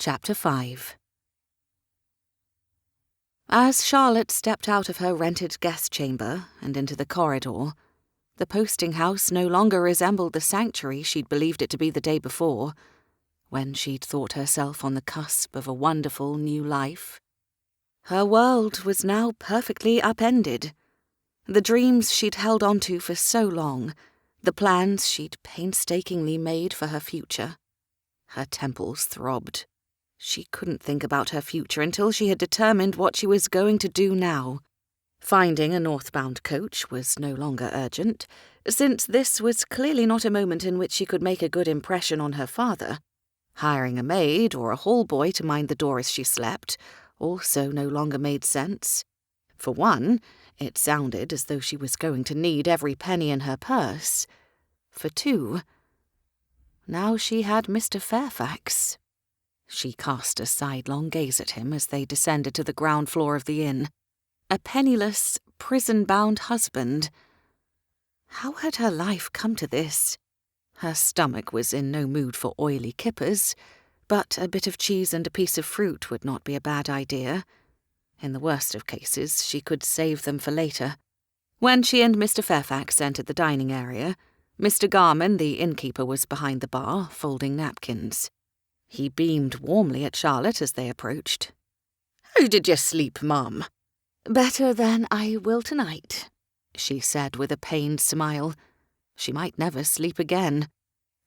Chapter 5. As Charlotte stepped out of her rented guest chamber and into the corridor, the posting house no longer resembled the sanctuary she'd believed it to be the day before, when she'd thought herself on the cusp of a wonderful new life. Her world was now perfectly upended. The dreams she'd held onto for so long, the plans she'd painstakingly made for her future. Her temples throbbed. She couldn't think about her future until she had determined what she was going to do now. Finding a northbound coach was no longer urgent, since this was clearly not a moment in which she could make a good impression on her father. Hiring a maid or a hall boy to mind the door as she slept also no longer made sense. For one, it sounded as though she was going to need every penny in her purse. For two, now she had Mr. Fairfax. She cast a sidelong gaze at him as they descended to the ground floor of the inn. A penniless, prison-bound husband. How had her life come to this? Her stomach was in no mood for oily kippers, but a bit of cheese and a piece of fruit would not be a bad idea. In the worst of cases, she could save them for later. When she and Mr. Fairfax entered the dining area, Mr. Garman, the innkeeper, was behind the bar, folding napkins. He beamed warmly at Charlotte as they approached. "How did you sleep, Mum?" "Better than I will tonight," she said with a pained smile. She might never sleep again.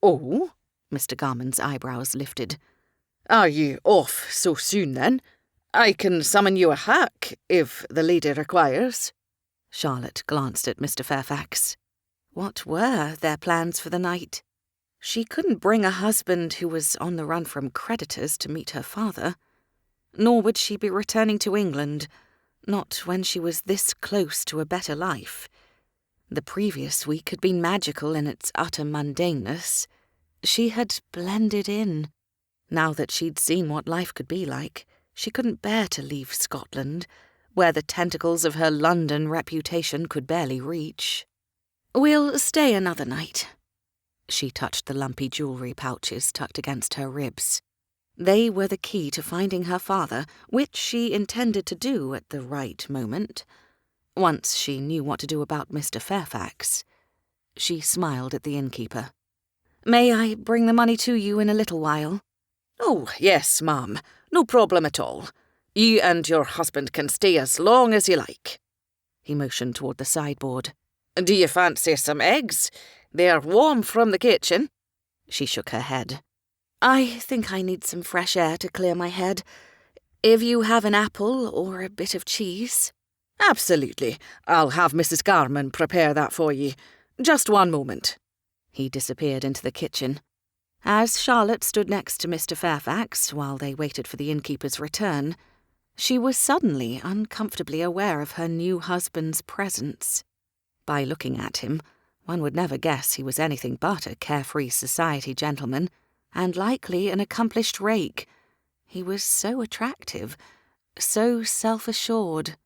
"Oh?" Mr. Garman's eyebrows lifted. "Are you off so soon, then? I can summon you a hack, if the lady requires." Charlotte glanced at Mr. Fairfax. What were their plans for the night? She couldn't bring a husband who was on the run from creditors to meet her father. Nor would she be returning to England, not when she was this close to a better life. The previous week had been magical in its utter mundaneness. She had blended in. Now that she'd seen what life could be like, she couldn't bear to leave Scotland, where the tentacles of her London reputation could barely reach. "We'll stay another night." She touched the lumpy jewellery pouches tucked against her ribs. They were the key to finding her father, which she intended to do at the right moment. Once she knew what to do about Mr. Fairfax. She smiled at the innkeeper. "May I bring the money to you in a little while?" "Oh, yes, ma'am. No problem at all. You and your husband can stay as long as you like." He motioned toward the sideboard. "Do you fancy some eggs? They're warm from the kitchen." She shook her head. "I think I need some fresh air to clear my head. If you have an apple or a bit of cheese." "Absolutely. I'll have Mrs. Garman prepare that for you. Just one moment." He disappeared into the kitchen. As Charlotte stood next to Mr. Fairfax while they waited for the innkeeper's return, she was suddenly uncomfortably aware of her new husband's presence. By looking at him, one would never guess he was anything but a carefree society gentleman, and likely an accomplished rake. He was so attractive, so self-assured.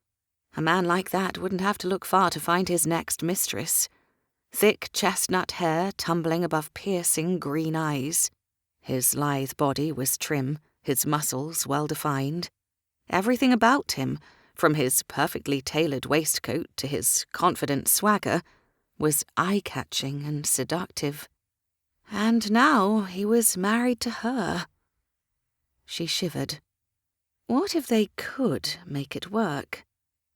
A man like that wouldn't have to look far to find his next mistress. Thick chestnut hair tumbling above piercing green eyes. His lithe body was trim, his muscles well-defined. Everything about him, from his perfectly tailored waistcoat to his confident swagger, was eye-catching and seductive. And now he was married to her. She shivered. What if they could make it work?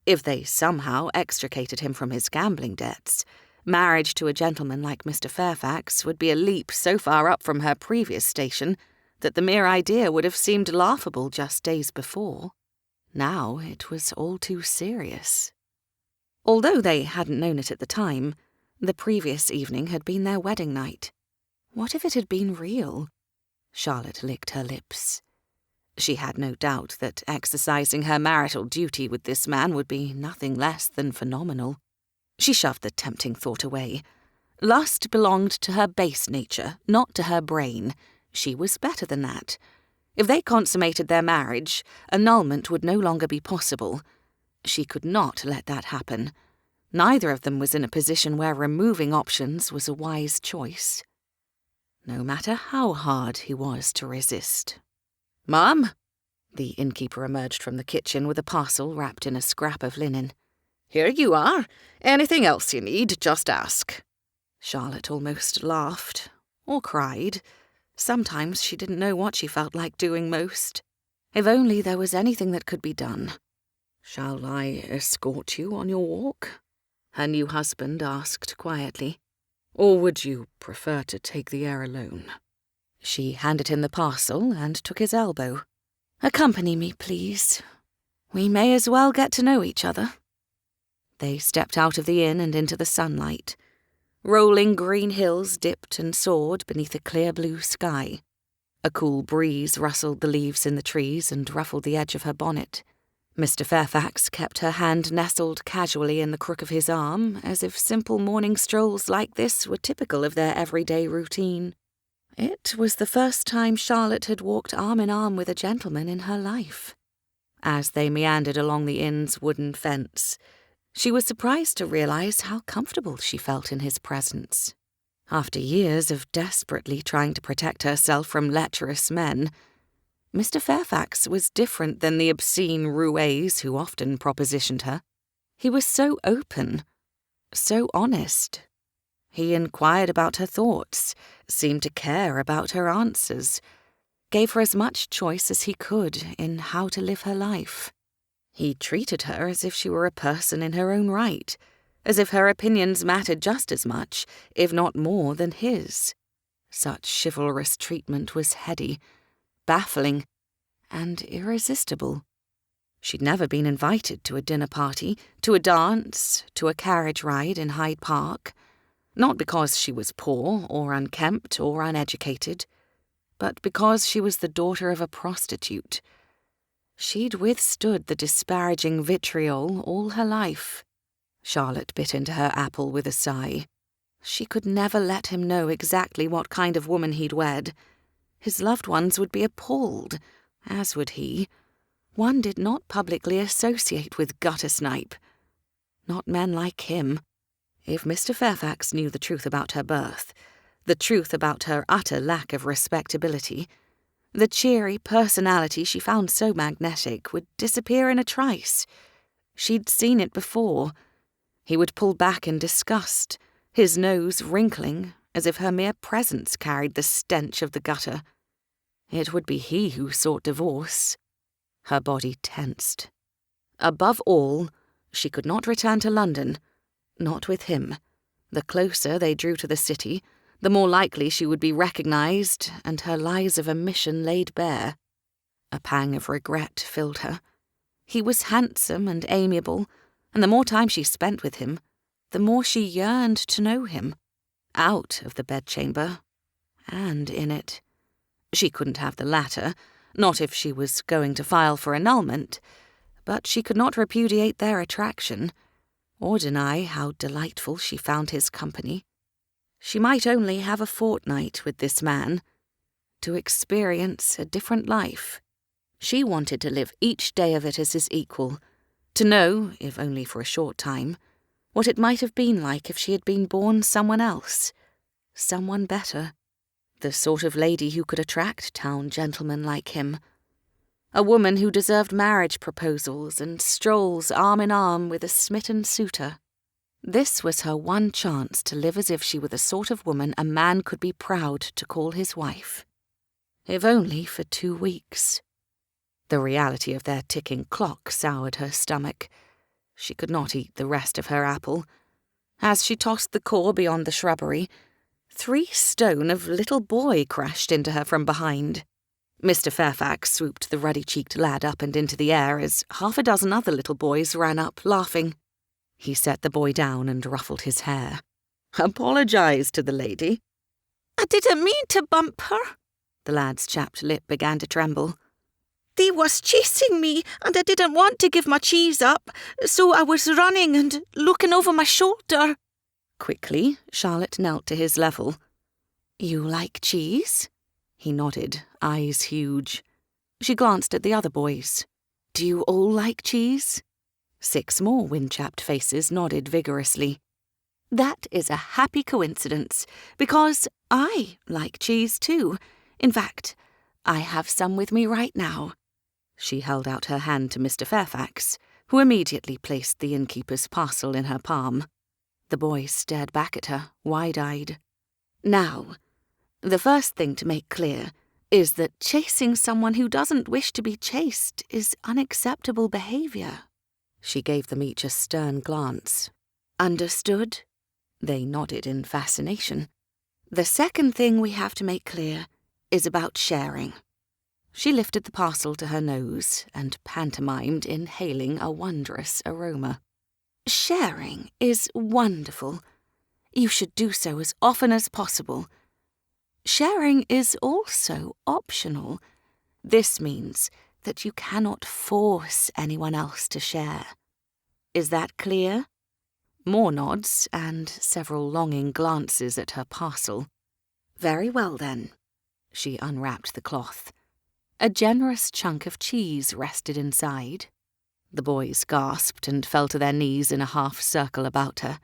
If they somehow extricated him from his gambling debts, marriage to a gentleman like Mr. Fairfax would be a leap so far up from her previous station that the mere idea would have seemed laughable just days before. Now it was all too serious. Although they hadn't known it at the time, the previous evening had been their wedding night. What if it had been real? Charlotte licked her lips. She had no doubt that exercising her marital duty with this man would be nothing less than phenomenal. She shoved the tempting thought away. Lust belonged to her base nature, not to her brain. She was better than that. If they consummated their marriage, annulment would no longer be possible. She could not let that happen. Neither of them was in a position where removing options was a wise choice, no matter how hard he was to resist. "Mum?" The innkeeper emerged from the kitchen with a parcel wrapped in a scrap of linen. "Here you are. Anything else you need, just ask." Charlotte almost laughed, or cried. Sometimes she didn't know what she felt like doing most. If only there was anything that could be done. "Shall I escort you on your walk?" her new husband asked quietly. "Or would you prefer to take the air alone?" She handed him the parcel and took his elbow. "Accompany me, please. We may as well get to know each other." They stepped out of the inn and into the sunlight. Rolling green hills dipped and soared beneath a clear blue sky. A cool breeze rustled the leaves in the trees and ruffled the edge of her bonnet. Mr. Fairfax kept her hand nestled casually in the crook of his arm, as if simple morning strolls like this were typical of their everyday routine. It was the first time Charlotte had walked arm in arm with a gentleman in her life. As they meandered along the inn's wooden fence, she was surprised to realize how comfortable she felt in his presence. After years of desperately trying to protect herself from lecherous men, Mr. Fairfax was different than the obscene roués who often propositioned her. He was so open, so honest. He inquired about her thoughts, seemed to care about her answers, gave her as much choice as he could in how to live her life. He treated her as if she were a person in her own right, as if her opinions mattered just as much, if not more, than his. Such chivalrous treatment was heady, baffling, and irresistible. She'd never been invited to a dinner party, to a dance, to a carriage ride in Hyde Park, not because she was poor or unkempt or uneducated, but because she was the daughter of a prostitute. She'd withstood the disparaging vitriol all her life. Charlotte bit into her apple with a sigh. She could never let him know exactly what kind of woman he'd wed. His loved ones would be appalled, as would he. One did not publicly associate with gutter-snipe. Not men like him. If Mr. Fairfax knew the truth about her birth, the truth about her utter lack of respectability, the cheery personality she found so magnetic would disappear in a trice. She'd seen it before. He would pull back in disgust, his nose wrinkling as if her mere presence carried the stench of the gutter. It would be he who sought divorce. Her body tensed. Above all, she could not return to London, not with him. The closer they drew to the city, the more likely she would be recognized and her lies of omission laid bare. A pang of regret filled her. He was handsome and amiable, and the more time she spent with him, the more she yearned to know him, out of the bedchamber and in it. She couldn't have the latter, not if she was going to file for annulment, but she could not repudiate their attraction, or deny how delightful she found his company. She might only have a fortnight with this man, to experience a different life. She wanted to live each day of it as his equal, to know, if only for a short time, what it might have been like if she had been born someone else, someone better, the sort of lady who could attract town gentlemen like him, a woman who deserved marriage proposals and strolls arm in arm with a smitten suitor. This was her one chance to live as if she were the sort of woman a man could be proud to call his wife. If only for 2 weeks. The reality of their ticking clock soured her stomach. She could not eat the rest of her apple. As she tossed the core beyond the shrubbery, 3 stone of little boy crashed into her from behind. Mr. Fairfax swooped the ruddy-cheeked lad up and into the air as 6 other little boys ran up, laughing. He set the boy down and ruffled his hair. "Apologize to the lady." "I didn't mean to bump her." The lad's chapped lip began to tremble. "They was chasing me, and I didn't want to give my cheese up, so I was running and looking over my shoulder." Quickly, Charlotte knelt to his level. "You like cheese?" He nodded, eyes huge. She glanced at the other boys. "Do you all like cheese?" 6 more wind-chapped faces nodded vigorously. "That is a happy coincidence, because I like cheese too. In fact, I have some with me right now." She held out her hand to Mr. Fairfax, who immediately placed the innkeeper's parcel in her palm. The boy stared back at her, wide-eyed. "Now, the first thing to make clear is that chasing someone who doesn't wish to be chased is unacceptable behavior." She gave them each a stern glance. "Understood?" They nodded in fascination. "The second thing we have to make clear is about sharing." She lifted the parcel to her nose and pantomimed inhaling a wondrous aroma. "Sharing is wonderful. You should do so as often as possible. Sharing is also optional. This means that you cannot force anyone else to share. Is that clear?" More nods and several longing glances at her parcel. "Very well, then." She unwrapped the cloth. A generous chunk of cheese rested inside. The boys gasped and fell to their knees in a half-circle about her.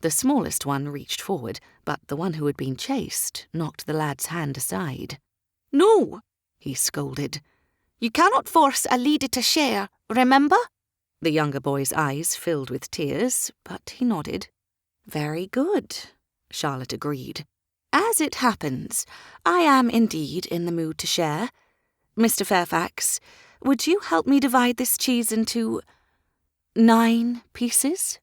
The smallest one reached forward, but the one who had been chased knocked the lad's hand aside. "No," he scolded. "you cannot force a lady to share, remember?" The younger boy's eyes filled with tears, but he nodded. "Very good," Charlotte agreed. "As it happens, I am indeed in the mood to share. Mr. Fairfax, would you help me divide this cheese into 9 pieces?"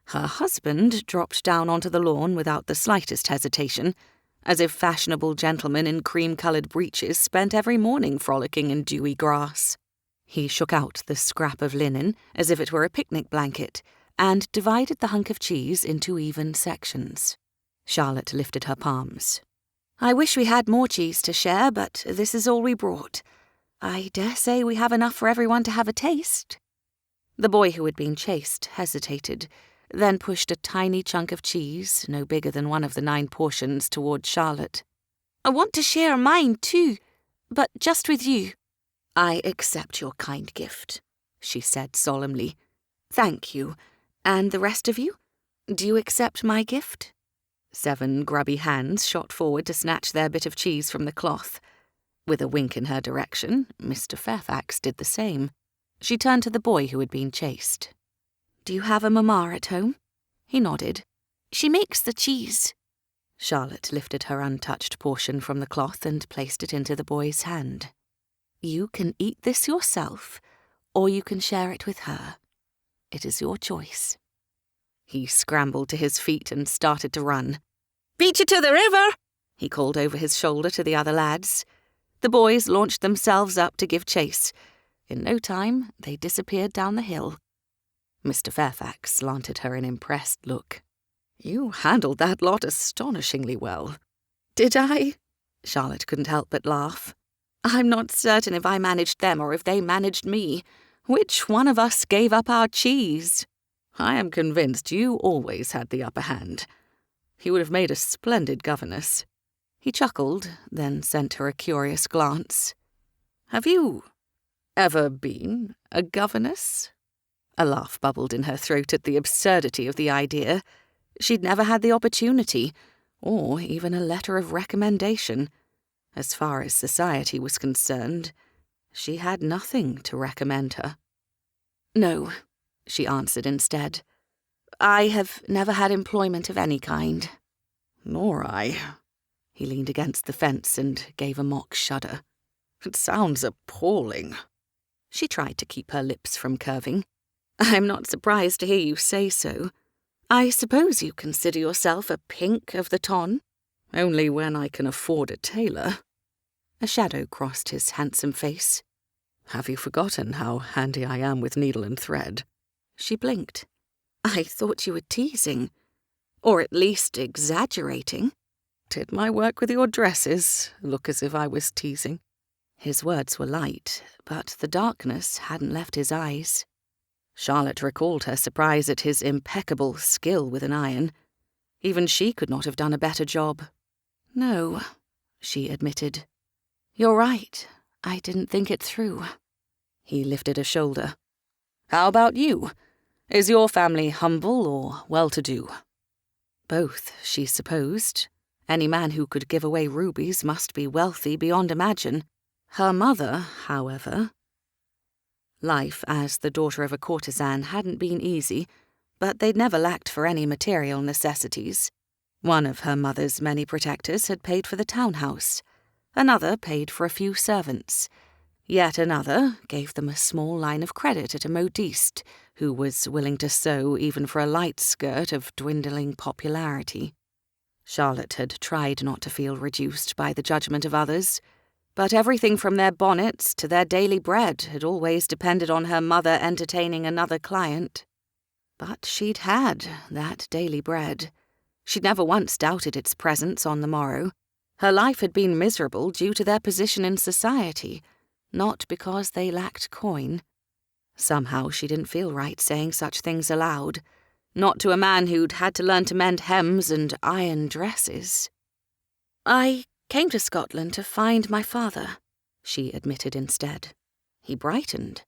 Her husband dropped down onto the lawn without the slightest hesitation, as if fashionable gentlemen in cream-coloured breeches spent every morning frolicking in dewy grass. He shook out the scrap of linen as if it were a picnic blanket and divided the hunk of cheese into even sections. Charlotte lifted her palms. "I wish we had more cheese to share, but this is all we brought. I dare say we have enough for everyone to have a taste." The boy who had been chased hesitated, then pushed a tiny chunk of cheese, no bigger than one of the 9 portions, toward Charlotte. "I want to share mine too, but just with you." "I accept your kind gift," she said solemnly. "Thank you. And the rest of you? Do you accept my gift?" 7 grubby hands shot forward to snatch their bit of cheese from the cloth. With a wink in her direction, Mr. Fairfax did the same. She turned to the boy who had been chased. "Do you have a mamma at home?" He nodded. "She makes the cheese." Charlotte lifted her untouched portion from the cloth and placed it into the boy's hand. "You can eat this yourself, or you can share it with her. It is your choice." He scrambled to his feet and started to run. "Beat you to the river," he called over his shoulder to the other lads. The boys launched themselves up to give chase. In no time, they disappeared down the hill. Mr. Fairfax slanted her an impressed look. "You handled that lot astonishingly well." "Did I?" Charlotte couldn't help but laugh. "I'm not certain if I managed them or if they managed me. Which one of us gave up our cheese? I am convinced you always had the upper hand. You would have made a splendid governess." He chuckled, then sent her a curious glance. "Have you ever been a governess?" A laugh bubbled in her throat at the absurdity of the idea. She'd never had the opportunity, or even a letter of recommendation. As far as society was concerned, she had nothing to recommend her. "No," she answered instead. "I have never had employment of any kind." "Nor I." He leaned against the fence and gave a mock shudder. "It sounds appalling." She tried to keep her lips from curving. "I'm not surprised to hear you say so. I suppose you consider yourself a pink of the ton?" "Only when I can afford a tailor." A shadow crossed his handsome face. "Have you forgotten how handy I am with needle and thread?" She blinked. "I thought you were teasing. Or at least exaggerating." "Did my work with your dresses look as if I was teasing?" His words were light, but the darkness hadn't left his eyes. Charlotte recalled her surprise at his impeccable skill with an iron. Even she could not have done a better job. "No," she admitted. "You're right. I didn't think it through." He lifted a shoulder. "How about you? Is your family humble or well-to-do?" Both, she supposed. Any man who could give away rubies must be wealthy beyond imagine. Her mother, however... Life as the daughter of a courtesan hadn't been easy, but they'd never lacked for any material necessities. One of her mother's many protectors had paid for the townhouse. Another paid for a few servants. Yet another gave them a small line of credit at a modiste who was willing to sew even for a light skirt of dwindling popularity. Charlotte had tried not to feel reduced by the judgment of others, but everything from their bonnets to their daily bread had always depended on her mother entertaining another client. But she'd had that daily bread. She'd never once doubted its presence on the morrow. Her life had been miserable due to their position in society, not because they lacked coin. Somehow she didn't feel right saying such things aloud, not to a man who'd had to learn to mend hems and iron dresses. "I came to Scotland to find my father," she admitted instead. He brightened.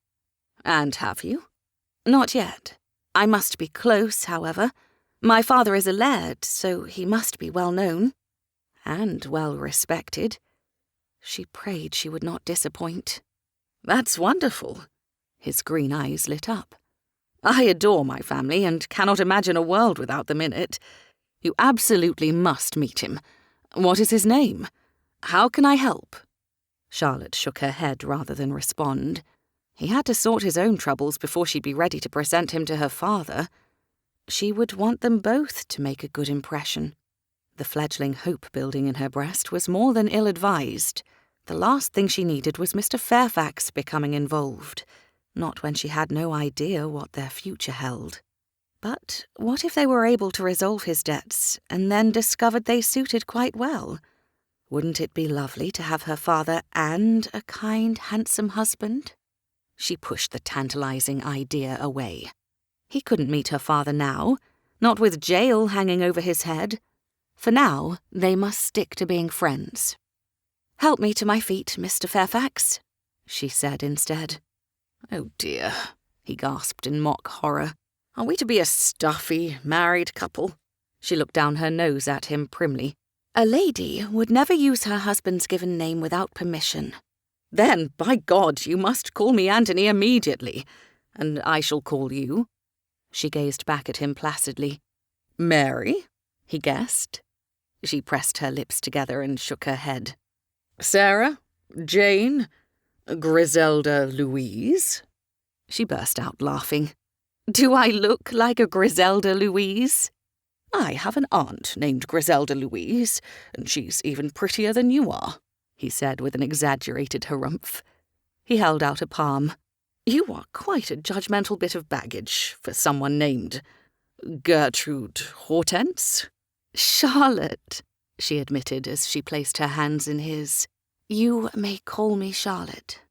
"And have you?" "Not yet. I must be close, however. My father is a laird, so he must be well known. And well respected." She prayed she would not disappoint. "That's wonderful." His green eyes lit up. "I adore my family and cannot imagine a world without them in it. You absolutely must meet him. What is his name? How can I help?" Charlotte shook her head rather than respond. He had to sort his own troubles before she'd be ready to present him to her father. She would want them both to make a good impression. The fledgling hope building in her breast was more than ill-advised. The last thing she needed was Mr. Fairfax becoming involved, not when she had no idea what their future held. But what if they were able to resolve his debts and then discovered they suited quite well? Wouldn't it be lovely to have her father and a kind, handsome husband? She pushed the tantalizing idea away. He couldn't meet her father now, not with jail hanging over his head. For now, they must stick to being friends. "Help me to my feet, Mr. Fairfax," she said instead. "Oh dear," he gasped in mock horror. "Are we to be a stuffy, married couple?" She looked down her nose at him primly. "A lady would never use her husband's given name without permission." "Then, by God, you must call me Anthony immediately, and I shall call you." She gazed back at him placidly. "Mary?" he guessed. She pressed her lips together and shook her head. "Sarah? Jane? Griselda Louise?" She burst out laughing. "Do I look like a Griselda Louise?" "I have an aunt named Griselda Louise, and she's even prettier than you are," he said with an exaggerated harumph. He held out a palm. "You are quite a judgmental bit of baggage for someone named Gertrude Hortense." "Charlotte," she admitted as she placed her hands in his. "You may call me Charlotte."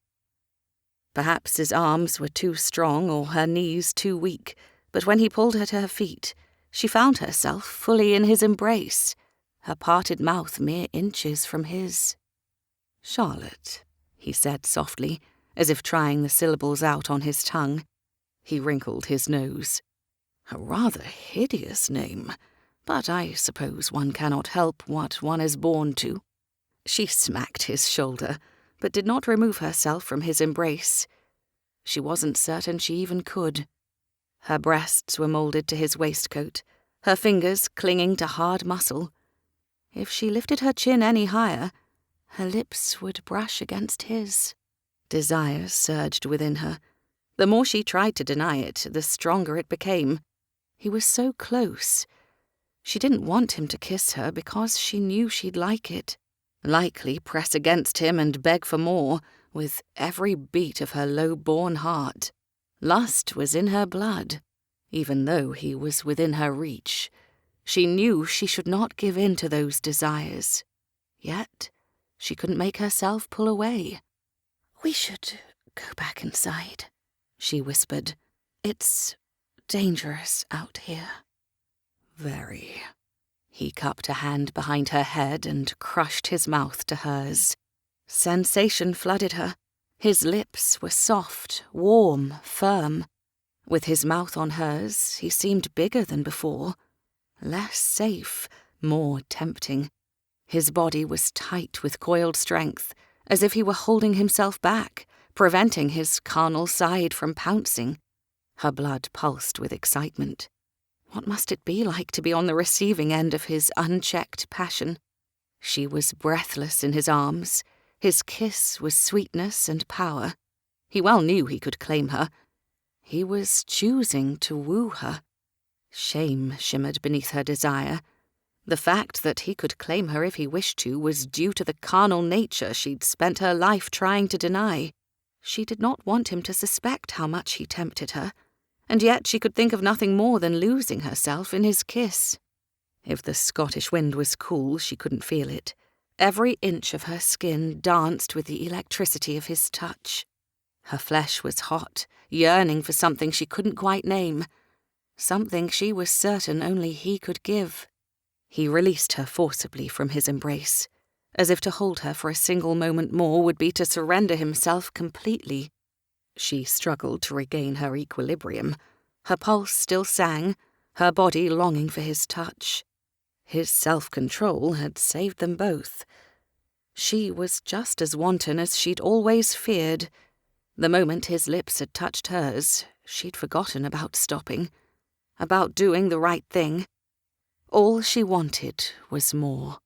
Perhaps his arms were too strong or her knees too weak, but when he pulled her to her feet, she found herself fully in his embrace, her parted mouth mere inches from his. "Charlotte," he said softly, as if trying the syllables out on his tongue. He wrinkled his nose. "A rather hideous name, but I suppose one cannot help what one is born to." She smacked his shoulder, but did not remove herself from his embrace. She wasn't certain she even could. Her breasts were moulded to his waistcoat, her fingers clinging to hard muscle. If she lifted her chin any higher, her lips would brush against his. Desire surged within her. The more she tried to deny it, the stronger it became. He was so close. She didn't want him to kiss her because she knew she'd like it. Likely press against him and beg for more, with every beat of her low-born heart. Lust was in her blood, even though he was within her reach. She knew she should not give in to those desires. Yet she couldn't make herself pull away. "We should go back inside," she whispered. "It's dangerous out here." "Very." He cupped a hand behind her head and crushed his mouth to hers. Sensation flooded her. His lips were soft, warm, firm. With his mouth on hers, he seemed bigger than before. Less safe, more tempting. His body was tight with coiled strength, as if he were holding himself back, preventing his carnal side from pouncing. Her blood pulsed with excitement. What must it be like to be on the receiving end of his unchecked passion? She was breathless in his arms. His kiss was sweetness and power. He well knew he could claim her. He was choosing to woo her. Shame shimmered beneath her desire. The fact that he could claim her if he wished to was due to the carnal nature she'd spent her life trying to deny. She did not want him to suspect how much he tempted her, and yet she could think of nothing more than losing herself in his kiss. If the Scottish wind was cool, she couldn't feel it. Every inch of her skin danced with the electricity of his touch. Her flesh was hot, yearning for something she couldn't quite name, something she was certain only he could give. He released her forcibly from his embrace, as if to hold her for a single moment more would be to surrender himself completely. She struggled to regain her equilibrium. Her pulse still sang, her body longing for his touch. His self-control had saved them both. She was just as wanton as she'd always feared. The moment his lips had touched hers, she'd forgotten about stopping, about doing the right thing. All she wanted was more.